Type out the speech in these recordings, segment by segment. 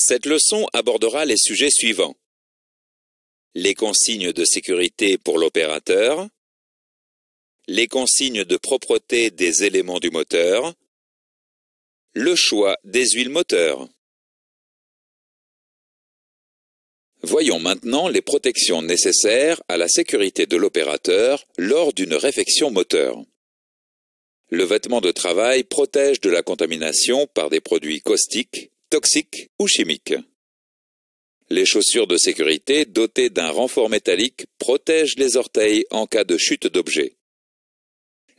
Cette leçon abordera les sujets suivants. Les consignes de sécurité pour l'opérateur, les consignes de propreté des éléments du moteur, le choix des huiles moteurs. Voyons maintenant les protections nécessaires à la sécurité de l'opérateur lors d'une réfection moteur. Le vêtement de travail protège de la contamination par des produits caustiques, toxiques ou chimiques. Les chaussures de sécurité dotées d'un renfort métallique protègent les orteils en cas de chute d'objet.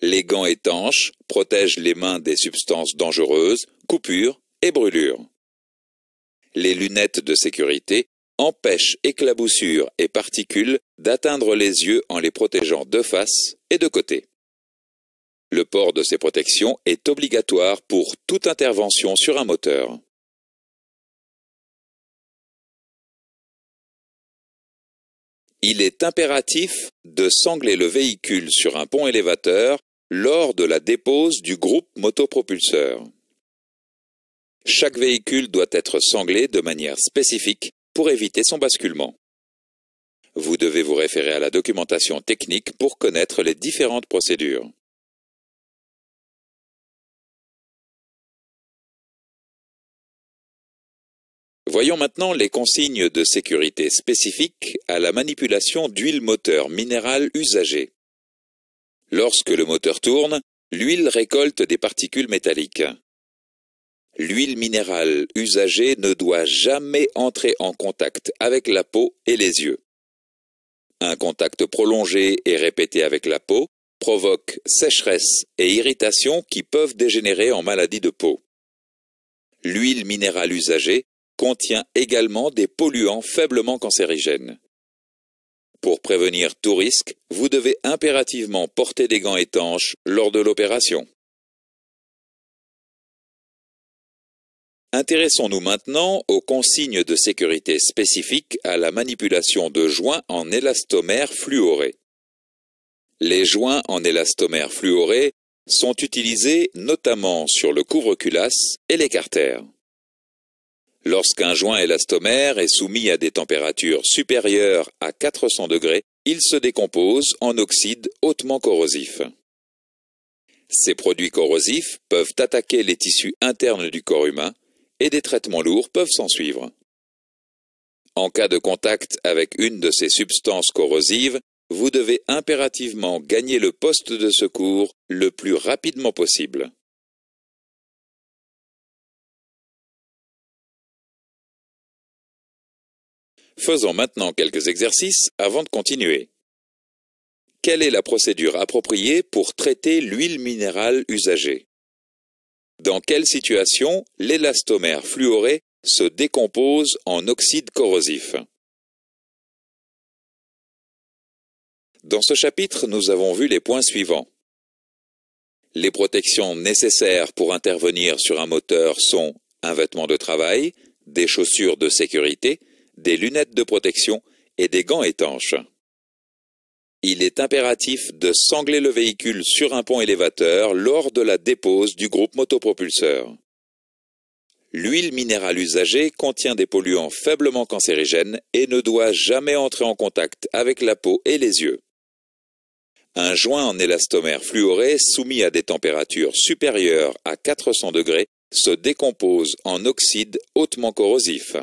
Les gants étanches protègent les mains des substances dangereuses, coupures et brûlures. Les lunettes de sécurité empêchent éclaboussures et particules d'atteindre les yeux en les protégeant de face et de côté. Le port de ces protections est obligatoire pour toute intervention sur un moteur. Il est impératif de sangler le véhicule sur un pont élévateur lors de la dépose du groupe motopropulseur. Chaque véhicule doit être sanglé de manière spécifique pour éviter son basculement. Vous devez vous référer à la documentation technique pour connaître les différentes procédures. Voyons maintenant les consignes de sécurité spécifiques à la manipulation d'huile moteur minérale usagée. Lorsque le moteur tourne, l'huile récolte des particules métalliques. L'huile minérale usagée ne doit jamais entrer en contact avec la peau et les yeux. Un contact prolongé et répété avec la peau provoque sécheresse et irritation qui peuvent dégénérer en maladie de peau. L'huile minérale usagée contient également des polluants faiblement cancérigènes. Pour prévenir tout risque, vous devez impérativement porter des gants étanches lors de l'opération. Intéressons-nous maintenant aux consignes de sécurité spécifiques à la manipulation de joints en élastomère fluoré. Les joints en élastomère fluoré sont utilisés notamment sur le couvre-culasse et les carters. Lorsqu'un joint élastomère est soumis à des températures supérieures à 400 degrés, il se décompose en oxyde hautement corrosif. Ces produits corrosifs peuvent attaquer les tissus internes du corps humain et des traitements lourds peuvent s'ensuivre. En cas de contact avec une de ces substances corrosives, vous devez impérativement gagner le poste de secours le plus rapidement possible. Faisons maintenant quelques exercices avant de continuer. Quelle est la procédure appropriée pour traiter l'huile minérale usagée? Dans quelle situation l'élastomère fluoré se décompose en oxyde corrosif? Dans ce chapitre, nous avons vu les points suivants. Les protections nécessaires pour intervenir sur un moteur sont un vêtement de travail, des chaussures de sécurité, des lunettes de protection et des gants étanches. Il est impératif de sangler le véhicule sur un pont élévateur lors de la dépose du groupe motopropulseur. L'huile minérale usagée contient des polluants faiblement cancérigènes et ne doit jamais entrer en contact avec la peau et les yeux. Un joint en élastomère fluoré soumis à des températures supérieures à 400 degrés se décompose en oxyde hautement corrosif.